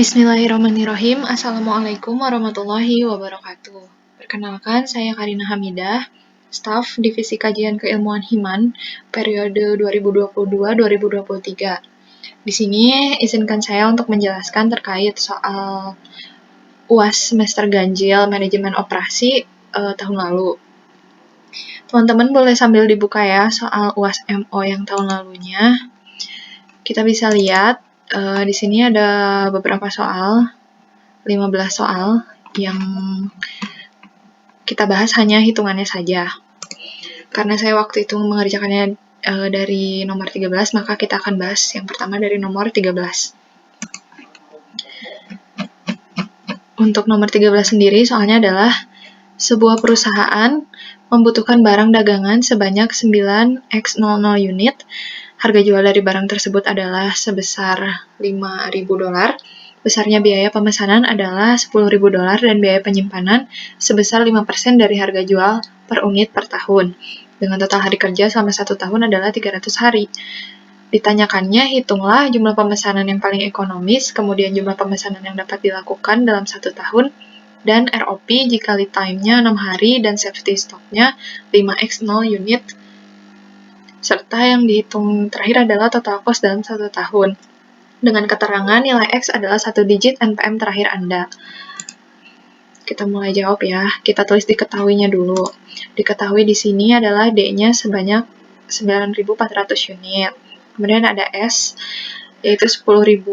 Bismillahirrahmanirrahim. Assalamualaikum warahmatullahi wabarakatuh. Perkenalkan, saya Karina Hamidah, staf Divisi Kajian Keilmuan Himan, periode 2022-2023. Di sini, izinkan saya untuk menjelaskan terkait soal UAS semester ganjil manajemen operasi tahun lalu. Teman-teman boleh sambil dibuka ya soal UAS MO yang tahun lalunya. Kita bisa lihat di sini ada beberapa soal, 15 soal yang kita bahas hanya hitungannya saja. Karena saya waktu itu mengerjakannya dari nomor 13, maka kita akan bahas yang pertama dari nomor 13. Untuk nomor 13 sendiri soalnya adalah sebuah perusahaan membutuhkan barang dagangan sebanyak 9x00 unit. Harga jual dari barang tersebut adalah sebesar $5.000. Besarnya biaya pemesanan adalah $10.000 dan biaya penyimpanan sebesar 5% dari harga jual per unit per tahun. Dengan total hari kerja selama 1 tahun adalah 300 hari. Ditanyakannya, hitunglah jumlah pemesanan yang paling ekonomis, kemudian jumlah pemesanan yang dapat dilakukan dalam 1 tahun, dan ROP jika lead time-nya 6 hari dan safety stock-nya 5x0 unit, serta yang dihitung terakhir adalah total cost dalam 1 tahun. Dengan keterangan nilai X adalah 1 digit NPM terakhir Anda. Kita mulai jawab ya. Kita tulis diketahuinya dulu. Diketahui di sini adalah D-nya sebanyak 9.400 unit. Kemudian ada S, yaitu $10.000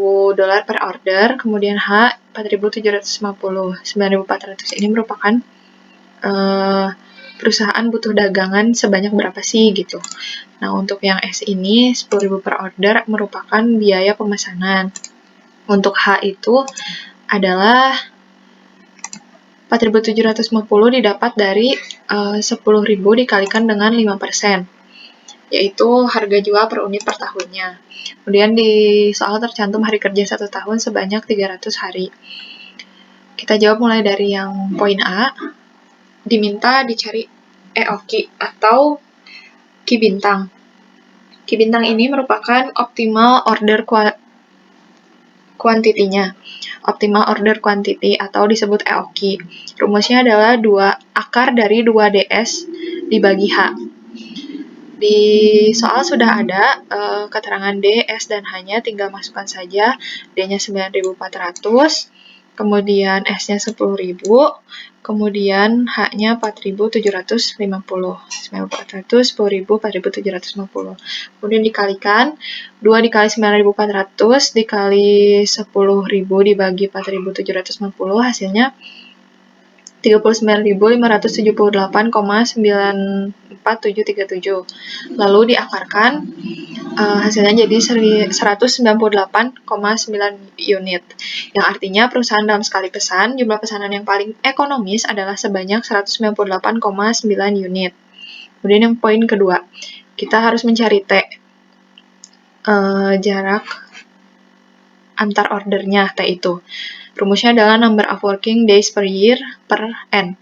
per order. Kemudian H, 4.750. 9.400 ini merupakan perusahaan butuh dagangan sebanyak berapa sih gitu. Nah, untuk yang S ini 10.000 per order merupakan biaya pemesanan. Untuk H itu adalah 4.750 didapat dari 10.000 dikalikan dengan 5%, yaitu harga jual per unit per tahunnya. Kemudian di soal tercantum hari kerja 1 tahun sebanyak 300 hari. Kita jawab mulai dari yang poin A. Diminta dicari EOQ atau Ki bintang. Ki bintang ini merupakan optimal order quantity-nya. Optimal order quantity atau disebut EOQ. Rumusnya adalah 2 akar dari 2DS dibagi H. Di soal sudah ada keterangan D, S, dan H-nya, tinggal masukkan saja. D-nya 9.400, kemudian S-nya 10.000, kemudian H-nya 4.750. 9.400, 10.000, 4.750. Kemudian dikalikan, 2 dikali 9.400 dikali 10.000 dibagi 4.750, hasilnya 39.578,94737. Lalu diakarkan, hasilnya jadi 198,9 unit. Yang artinya perusahaan dalam sekali pesan, jumlah pesanan yang paling ekonomis adalah sebanyak 198,9 unit. Kemudian yang poin kedua, kita harus mencari T, jarak antar ordernya, T itu. Rumusnya adalah number of working days per year per N.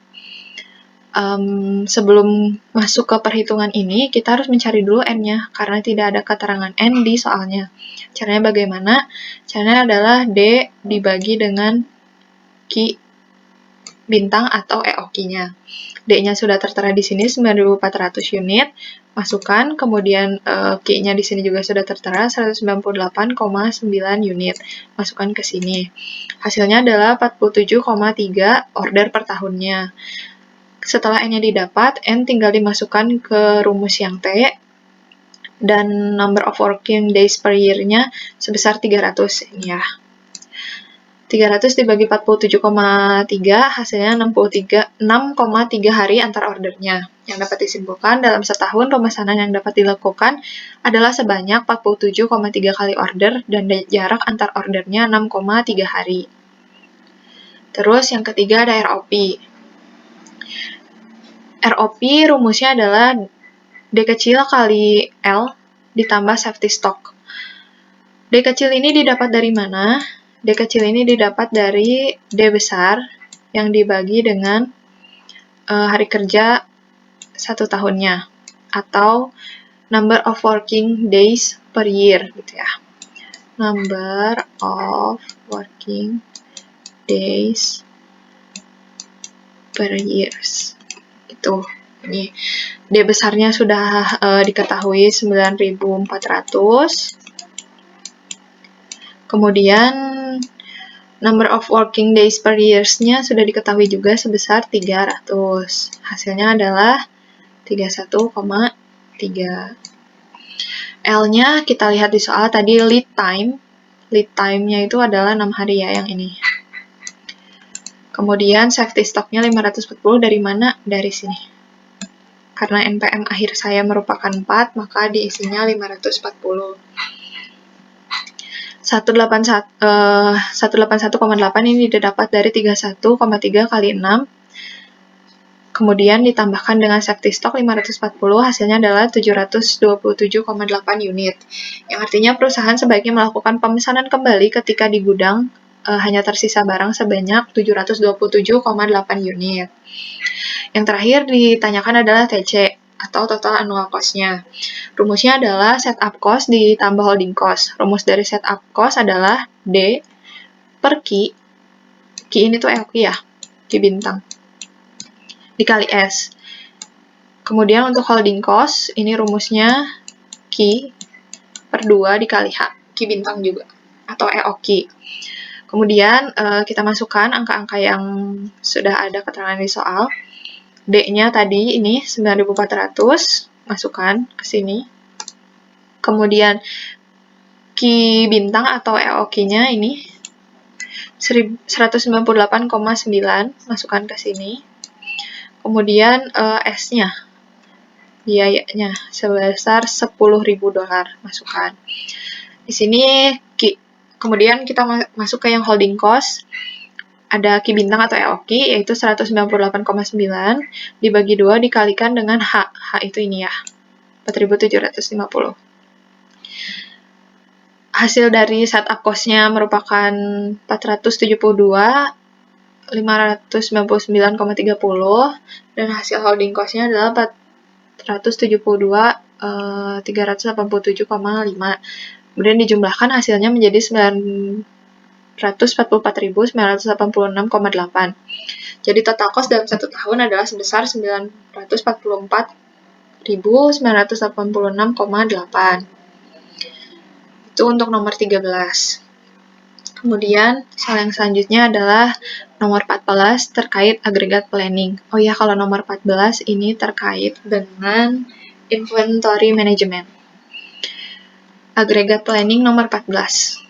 Sebelum masuk ke perhitungan ini, kita harus mencari dulu N-nya, karena tidak ada keterangan N di soalnya. Caranya bagaimana? Caranya adalah D dibagi dengan Ki bintang atau EOQ-nya. D-nya sudah tertera di sini 9.400 unit, masukkan, kemudian Q-nya di sini juga sudah tertera 198,9 unit, masukkan ke sini. Hasilnya adalah 47,3 order per tahunnya. Setelah N-nya didapat, N tinggal dimasukkan ke rumus yang T, dan number of working days per year-nya sebesar 300 ini ya. 300 dibagi 47,3 hasilnya 6,3 hari antar ordernya. Yang dapat disimpulkan dalam setahun pemesanan yang dapat dilakukan adalah sebanyak 47,3 kali order dan jarak antar ordernya 6,3 hari. Terus yang ketiga ada ROP. ROP rumusnya adalah D kecil kali L ditambah safety stock. D kecil ini didapat dari mana? D kecil ini didapat dari D besar yang dibagi dengan hari kerja 1 tahunnya, atau number of working days per year gitu ya. number of working days per years. Itu. Ini D besarnya sudah diketahui 9.400. Kemudian number of working days per years-nya sudah diketahui juga sebesar 300. Hasilnya adalah 31,3. L-nya kita lihat di soal tadi lead time. Lead time-nya itu adalah 6 hari ya, yang ini. Kemudian safety stock-nya 540 dari mana? Dari sini. Karena NPM akhir saya merupakan 4, maka diisinya 540. 181,8 ini didapat dari 31,3 kali 6. Kemudian ditambahkan dengan safety stock 540, hasilnya adalah 727,8 unit. Yang artinya perusahaan sebaiknya melakukan pemesanan kembali ketika di gudang hanya tersisa barang sebanyak 727,8 unit. Yang terakhir ditanyakan adalah TC, atau total annual cost-nya. Rumusnya adalah setup cost ditambah holding cost. Rumus dari setup cost adalah D per Q. Q ini tuh EOQ ya, Q bintang. Dikali S. Kemudian untuk holding cost, ini rumusnya Q per 2 dikali H. Q bintang juga, atau EOQ. Kemudian kita masukkan angka-angka yang sudah ada keterangan di soal. D-nya tadi ini 9.400, masukkan ke sini. Kemudian Q bintang atau EOQ-nya ini 198,9, masukkan ke sini. Kemudian S-nya, biayanya sebesar $10.000, masukkan. Di sini kemudian kita masuk ke yang holding cost. Ada Q bintang atau EOQ, yaitu 198,9 dibagi 2 dikalikan dengan H. H itu ini ya, 4.750. Hasil dari setup cost-nya merupakan 472, 599,30, dan hasil holding cost-nya adalah 472, 387,5. Kemudian dijumlahkan hasilnya menjadi 944.986,8. Jadi total cost dalam 1 tahun adalah sebesar 944.986,8. Itu untuk nomor 13. Kemudian soal yang selanjutnya adalah nomor 14 terkait agregat planning. Oh ya, kalau nomor 14 ini terkait dengan inventory management. Agregat planning nomor 14.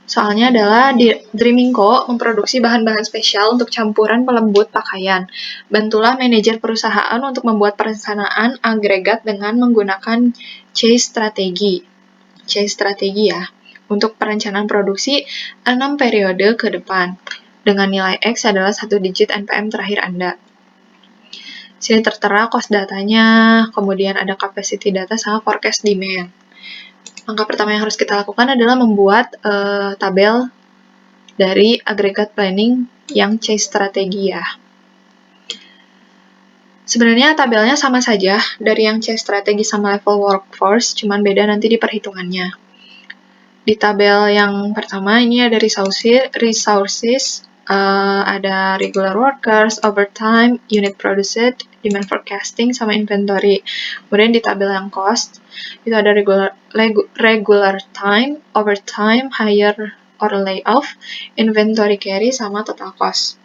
Soalnya adalah Dreaming Co. memproduksi bahan-bahan spesial untuk campuran pelembut pakaian. Bantulah manajer perusahaan untuk membuat perencanaan agregat dengan menggunakan chase strategi. Chase strategi ya, untuk perencanaan produksi 6 periode ke depan. Dengan nilai X adalah 1 digit NPM terakhir Anda. Sini tertera cost datanya, kemudian ada capacity data sama forecast demand. Langkah pertama yang harus kita lakukan adalah membuat tabel dari agregat planning yang chase strategi ya. Sebenarnya tabelnya sama saja dari yang chase strategi sama level workforce, cuman beda nanti di perhitungannya. Di tabel yang pertama ini ada resources, ada regular workers, overtime, unit produced, demand forecasting, sama inventory. Kemudian di tabel yang cost, itu ada regular time, overtime, hire or layoff, inventory carry, sama total cost.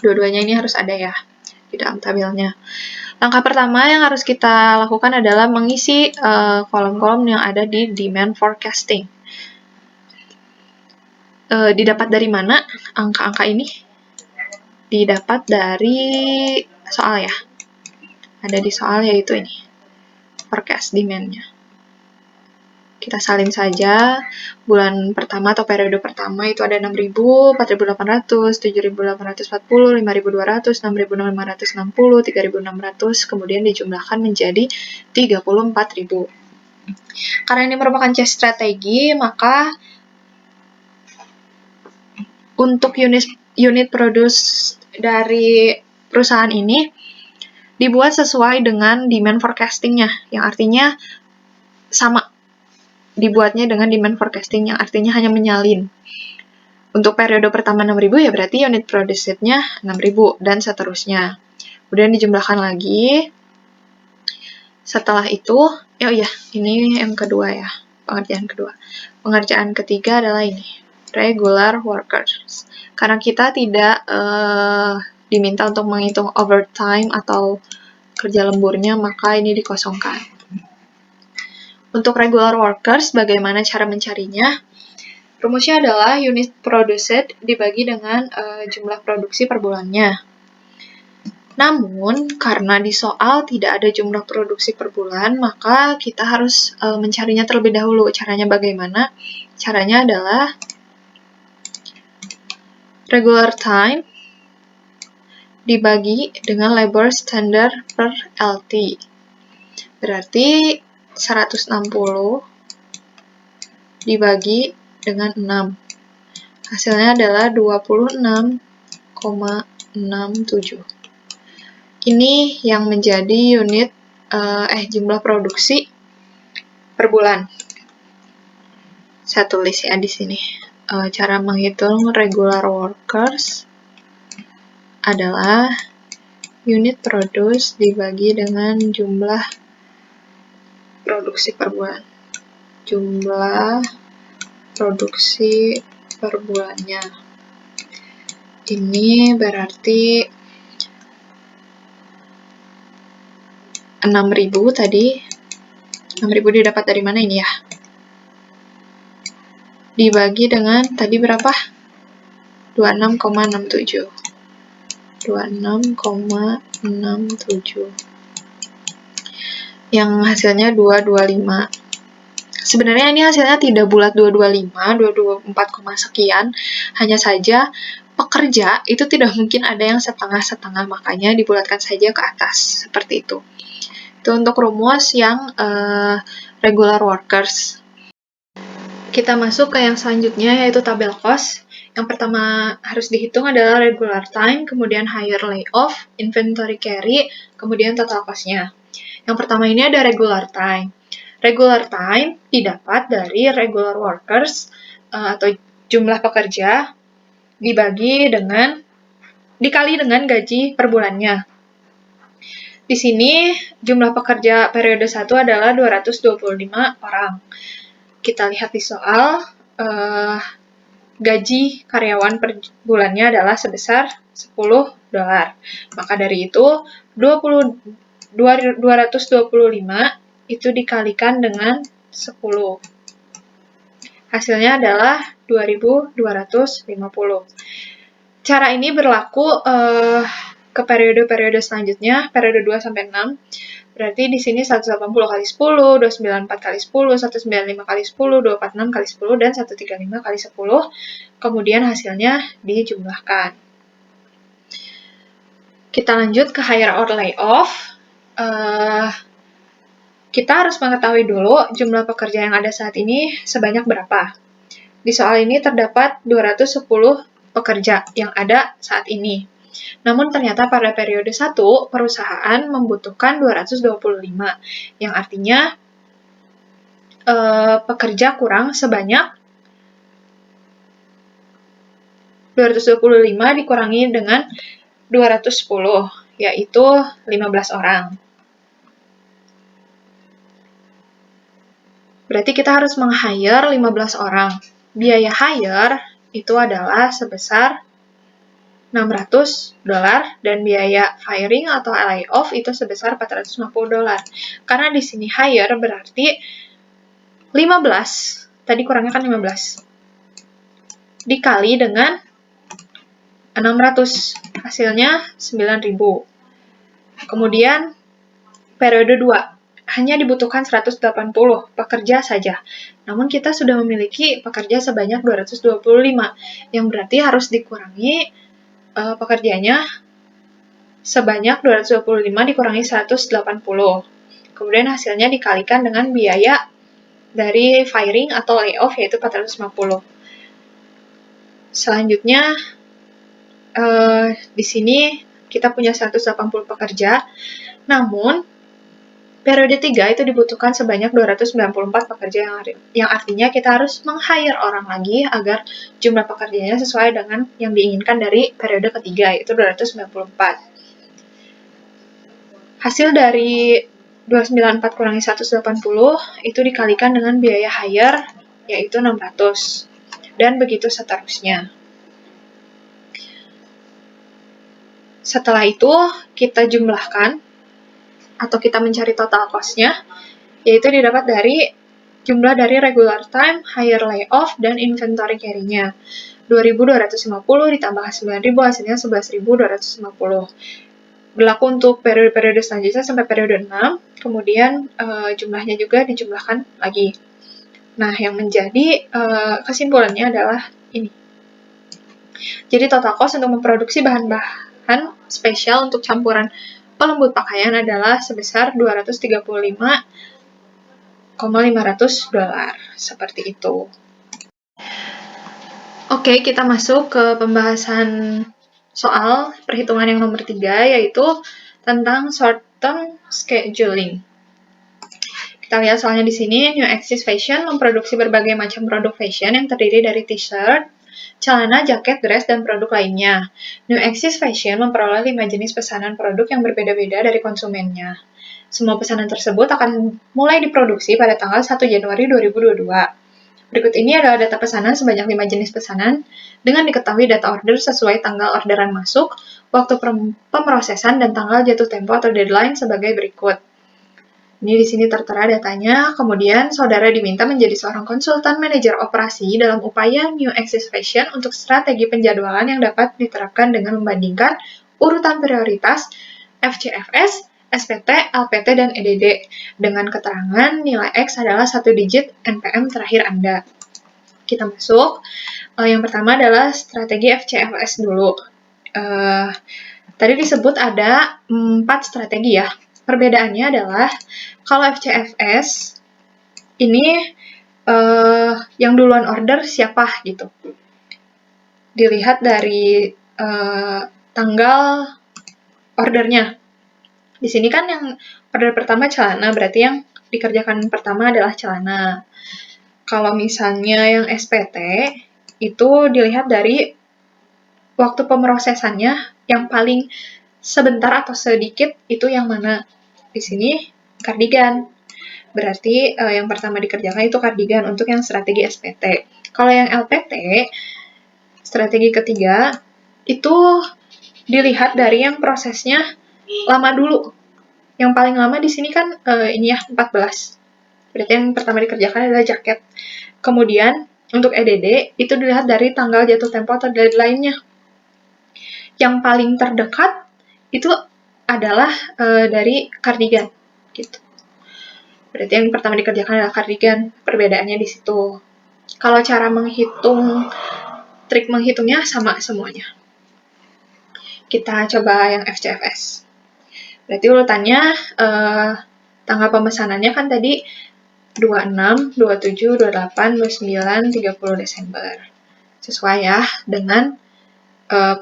Dua-duanya ini harus ada ya di dalam tabelnya. Langkah pertama yang harus kita lakukan adalah mengisi kolom-kolom yang ada di demand forecasting. Didapat dari mana angka-angka ini? Didapat dari soal ya. Ada di soal yaitu ini, forecast demand-nya. Kita salin saja. Bulan pertama atau periode pertama itu ada 6.000, 4.800, 7.840, 5.200, 6.560, 3.600, kemudian dijumlahkan menjadi 34.000. Karena ini merupakan chase strategi, maka untuk unit produce dari perusahaan ini dibuat sesuai dengan demand forecasting-nya, yang artinya sama dibuatnya dengan demand forecasting, yang artinya hanya menyalin. Untuk periode pertama 6.000 ya berarti unit produced-nya 6.000 dan seterusnya. Kemudian dijumlahkan lagi. Setelah itu, ini yang kedua ya, pengerjaan kedua. Pengerjaan ketiga adalah ini, regular workers. Karena kita tidak diminta untuk menghitung overtime atau kerja lemburnya, maka ini dikosongkan. Untuk regular workers, bagaimana cara mencarinya? Rumusnya adalah unit produced dibagi dengan jumlah produksi per bulannya. Namun, karena di soal tidak ada jumlah produksi per bulan, maka kita harus mencarinya terlebih dahulu. Caranya bagaimana? Caranya adalah regular time dibagi dengan labor standard per LT. Berarti 160 dibagi dengan 6. Hasilnya adalah 26,67. Ini yang menjadi unit jumlah produksi per bulan. Saya tulis ya di sini. Cara menghitung regular workers adalah unit produce dibagi dengan jumlah produksi per bulan. Jumlah produksi per bulannya. Ini berarti 6.000 tadi. 6.000 didapat dari mana ini ya? Dibagi dengan tadi berapa? 26,67. 26,67. Yang hasilnya 225. Sebenarnya ini hasilnya tidak bulat 225, 224, sekian. Hanya saja pekerja itu tidak mungkin ada yang setengah-setengah, makanya dibulatkan saja ke atas, seperti itu. Itu untuk rumus yang regular workers. Kita masuk ke yang selanjutnya, yaitu tabel cost. Yang pertama harus dihitung adalah regular time, kemudian hire layoff, inventory carry, kemudian total cost-nya. Yang pertama ini ada regular time. Regular time didapat dari regular workers atau jumlah pekerja dikali dengan gaji per bulannya. Di sini jumlah pekerja periode 1 adalah 225 orang. Kita lihat di soal, gaji karyawan per bulannya adalah sebesar $10. Maka dari itu, 225 itu dikalikan dengan 10. Hasilnya adalah 2.250. Cara ini berlaku ke periode-periode selanjutnya, periode 2 sampai 6. Berarti di sini 180 kali 10, 294 kali 10, 195 kali 10, 246 kali 10, dan 135 kali 10. Kemudian hasilnya dijumlahkan. Kita lanjut ke hire or layoff. Kita harus mengetahui dulu jumlah pekerja yang ada saat ini sebanyak berapa. Di soal ini terdapat 210 pekerja yang ada saat ini. Namun ternyata pada periode 1, perusahaan membutuhkan 225, yang artinya pekerja kurang sebanyak 225 dikurangi dengan 210, yaitu 15 orang. Berarti kita harus meng-hire 15 orang. Biaya hire itu adalah sebesar $600 dan biaya firing atau layoff itu sebesar $450. Karena di sini hire berarti 15, tadi kurangnya kan 15, dikali dengan 600, hasilnya 9.000. Kemudian periode 2, hanya dibutuhkan 180 pekerja saja. Namun kita sudah memiliki pekerja sebanyak 225, yang berarti harus dikurangi pekerjanya sebanyak 225 dikurangi 180. Kemudian hasilnya dikalikan dengan biaya dari firing atau layoff, yaitu 450. Selanjutnya, di sini kita punya 180 pekerja, namun periode 3 itu dibutuhkan sebanyak 294 pekerja, yang artinya kita harus meng-hire orang lagi agar jumlah pekerjanya sesuai dengan yang diinginkan dari periode ketiga, yaitu 294. Hasil dari 294 kurangi 180 itu dikalikan dengan biaya hire, yaitu 600. Dan begitu seterusnya. Setelah itu, kita jumlahkan atau kita mencari total cost-nya, yaitu didapat dari jumlah dari regular time, hire layoff, dan inventory carry-nya. 2.250 ditambah 9.000 hasilnya 11.250. Berlaku untuk periode-periode selanjutnya sampai periode 6, kemudian jumlahnya juga dijumlahkan lagi. Nah, yang menjadi kesimpulannya adalah ini. Jadi total cost untuk memproduksi bahan-bahan spesial untuk campuran pelembut pakaian adalah sebesar $235.500. Seperti itu. Oke, kita masuk ke pembahasan soal perhitungan yang nomor 3, yaitu tentang short-term scheduling. Kita lihat soalnya di sini, New Axis Fashion memproduksi berbagai macam produk fashion yang terdiri dari t-shirt, celana, jaket, dress, dan produk lainnya. New Axis Fashion memperoleh 5 jenis pesanan produk yang berbeda-beda dari konsumennya. Semua pesanan tersebut akan mulai diproduksi pada tanggal 1 Januari 2022. Berikut ini adalah data pesanan sebanyak 5 jenis pesanan dengan diketahui data order sesuai tanggal orderan masuk, waktu pemrosesan, dan tanggal jatuh tempo atau deadline sebagai berikut. Ini di sini tertera datanya, kemudian saudara diminta menjadi seorang konsultan manajer operasi dalam upaya New Axis Fashion untuk strategi penjadwalan yang dapat diterapkan dengan membandingkan urutan prioritas FCFS, SPT, LPT, dan EDD dengan keterangan nilai X adalah 1 digit NPM terakhir Anda. Kita masuk. Yang pertama adalah strategi FCFS dulu. Tadi disebut ada 4 strategi ya. Perbedaannya adalah kalau FCFS ini yang duluan order siapa gitu. Dilihat dari tanggal ordernya. Di sini kan yang order pertama celana, berarti yang dikerjakan pertama adalah celana. Kalau misalnya yang SPT itu dilihat dari waktu pemrosesannya yang paling sebentar atau sedikit itu yang mana. Di sini kardigan. Berarti yang pertama dikerjakan itu kardigan untuk yang strategi SPT. Kalau yang LPT, strategi ketiga, itu dilihat dari yang prosesnya lama dulu. Yang paling lama di sini kan ini ya 14. Berarti yang pertama dikerjakan adalah jaket. Kemudian untuk EDD itu dilihat dari tanggal jatuh tempo atau deadline-nya. Yang paling terdekat itu adalah dari kardigan gitu. Berarti yang pertama dikerjakan adalah kardigan. Perbedaannya di situ. Kalau cara menghitung, trik menghitungnya sama semuanya. Kita coba yang FCFS. Berarti urutannya tanggal pemesanannya kan tadi 26, 27, 28, 29, 30 Desember. Sesuai ya dengan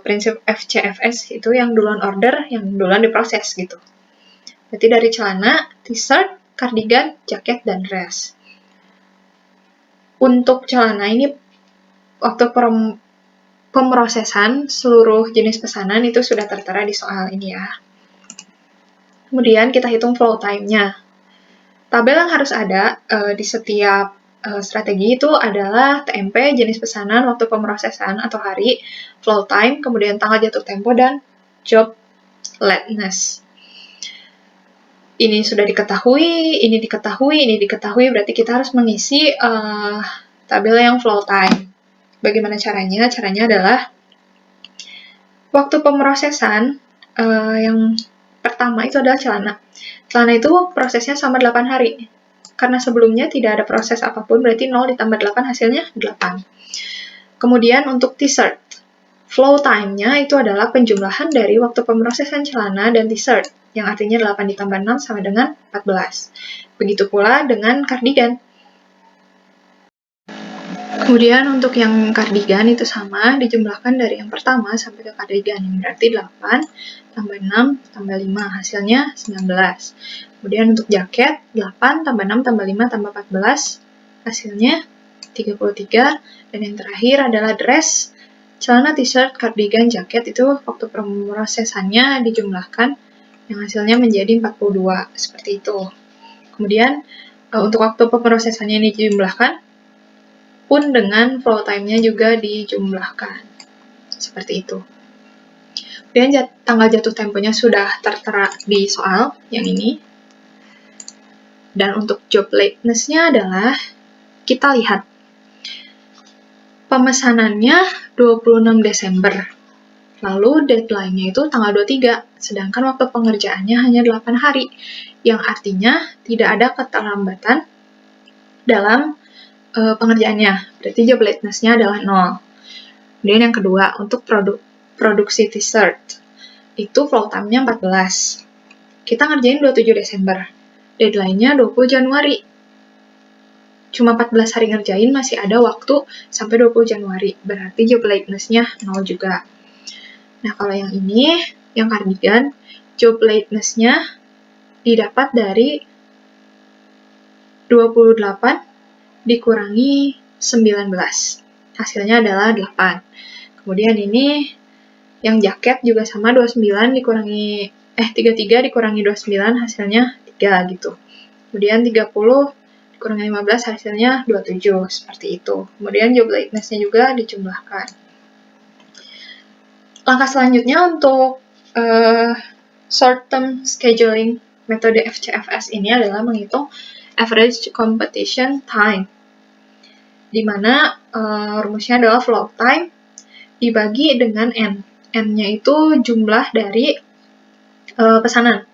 prinsip FCFS itu yang duluan order, yang duluan diproses gitu. Berarti dari celana, t-shirt, kardigan, jaket, dan dress. Untuk celana ini waktu pemrosesan seluruh jenis pesanan itu sudah tertera di soal ini ya. Kemudian kita hitung flow time-nya. Tabel yang harus ada di setiap strategi itu adalah TMP, jenis pesanan, waktu pemrosesan atau hari, flow time, kemudian tanggal jatuh tempo, dan job lateness. Ini sudah diketahui, ini diketahui, berarti kita harus mengisi tabel yang flow time. Bagaimana caranya? Caranya adalah waktu pemrosesan yang pertama itu adalah celana. Celana itu prosesnya sama 8 hari. Karena sebelumnya tidak ada proses apapun, berarti 0 ditambah 8 hasilnya 8. Kemudian untuk t-shirt, flow time-nya itu adalah penjumlahan dari waktu pemrosesan celana dan t-shirt, yang artinya 8 ditambah 6 sama dengan 14. Begitu pula dengan kardigan. Kemudian untuk yang kardigan itu sama, dijumlahkan dari yang pertama sampai ke kardigan, yang berarti 8 tambah 6 tambah 5, hasilnya 19. Kemudian untuk jaket, 8 tambah 6 tambah 5 tambah 14, hasilnya 33. Dan yang terakhir adalah dress, celana, t-shirt, cardigan, jaket itu waktu pemrosesannya dijumlahkan, yang hasilnya menjadi 42, seperti itu. Kemudian untuk waktu pemrosesannya ini dijumlahkan, pun dengan flow time-nya juga dijumlahkan. Seperti itu. Kemudian tanggal jatuh temponya sudah tertera di soal yang ini. Dan untuk job lateness-nya adalah, kita lihat, pemesanannya 26 Desember. Lalu deadline-nya itu tanggal 23, sedangkan waktu pengerjaannya hanya 8 hari, yang artinya tidak ada keterlambatan dalam pengerjaannya. Berarti job lateness-nya adalah 0. Kemudian yang kedua, untuk produksi t-shirt, itu flow time-nya 14. Kita ngerjain 27 Desember. Deadline-nya 20 Januari. Cuma 14 hari ngerjain, masih ada waktu sampai 20 Januari. Berarti job lateness-nya 0 juga. Nah, kalau yang ini, yang cardigan, job lateness-nya didapat dari 28 dikurangi 19. Hasilnya adalah 8. Kemudian ini, yang jaket juga sama, 29 dikurangi 33 dikurangi 29, hasilnya 3 gitu. Kemudian 30 dikurangi 15, hasilnya 27, seperti itu. Kemudian job lateness-nya juga dijumlahkan. Langkah selanjutnya untuk short term scheduling metode FCFS ini adalah menghitung average completion time, di mana rumusnya adalah flow time dibagi dengan N. N-nya itu jumlah dari pesanan.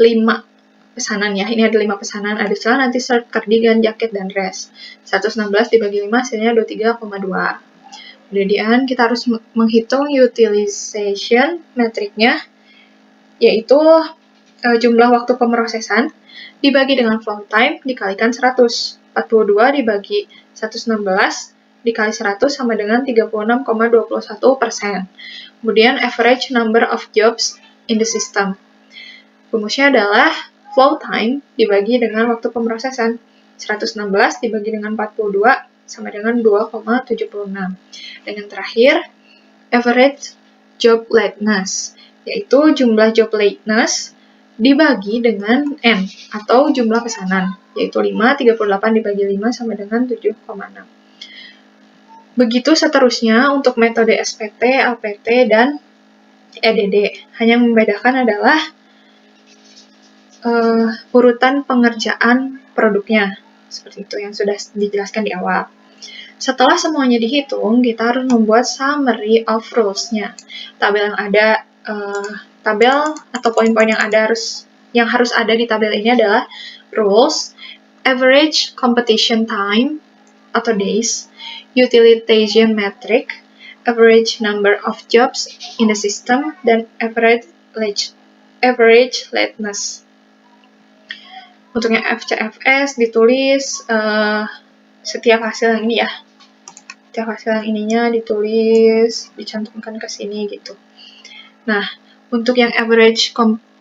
5 pesanan ya, ini ada 5 pesanan, ada celana, t-shirt, cardigan, jaket, dan dress. 116 dibagi 5 hasilnya 23,2. Kemudian kita harus menghitung utilization metriknya, yaitu jumlah waktu pemrosesan dibagi dengan flow time dikalikan 100. 42 dibagi 116 dikali 100 sama dengan 36,21%. Kemudian average number of jobs in the system. Rumusnya adalah flow time dibagi dengan waktu pemrosesan. 116 dibagi dengan 42 sama dengan 2,76. Dan yang terakhir, average job lateness, yaitu jumlah job lateness dibagi dengan N, atau jumlah pesanan, yaitu 5, 38 dibagi 5 sama dengan 7,6. Begitu seterusnya untuk metode SPT, LPT, dan EDD. Hanya membedakan adalah urutan pengerjaan produknya. Seperti itu yang sudah dijelaskan di awal. Setelah semuanya dihitung, kita harus membuat summary of rules-nya. Tabel yang ada, tabel atau poin-poin yang harus ada di tabel ini adalah rules, average completion time atau days, utilization metric, average number of jobs in the system, dan average lateness. Untuk yang FCFS ditulis setiap hasil yang ini ya. Setiap hasil yang ininya ditulis, dicantumkan ke sini gitu. Nah, untuk yang average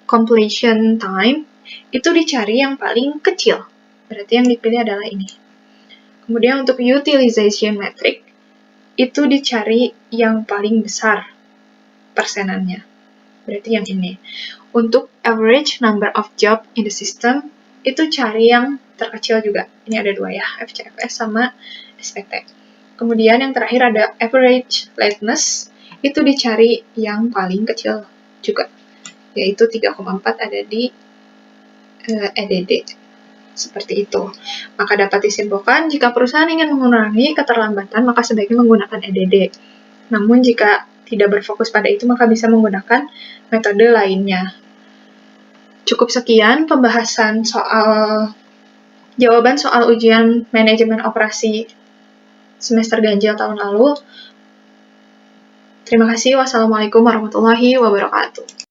completion time, itu dicari yang paling kecil. Berarti yang dipilih adalah ini. Kemudian untuk utilization metric, itu dicari yang paling besar persenannya. Berarti yang ini. Untuk average number of job in the system, itu cari yang terkecil juga. Ini ada 2 ya, FCFS sama SPT. Kemudian yang terakhir ada average lateness, itu dicari yang paling kecil juga, yaitu 3,4 ada di EDD. Seperti itu. Maka dapat disimpulkan, jika perusahaan ingin mengurangi keterlambatan, maka sebaiknya menggunakan EDD. Namun jika tidak berfokus pada itu, maka bisa menggunakan metode lainnya. Cukup sekian pembahasan jawaban soal ujian manajemen operasi semester ganjil tahun lalu. Terima kasih. Wassalamualaikum warahmatullahi wabarakatuh.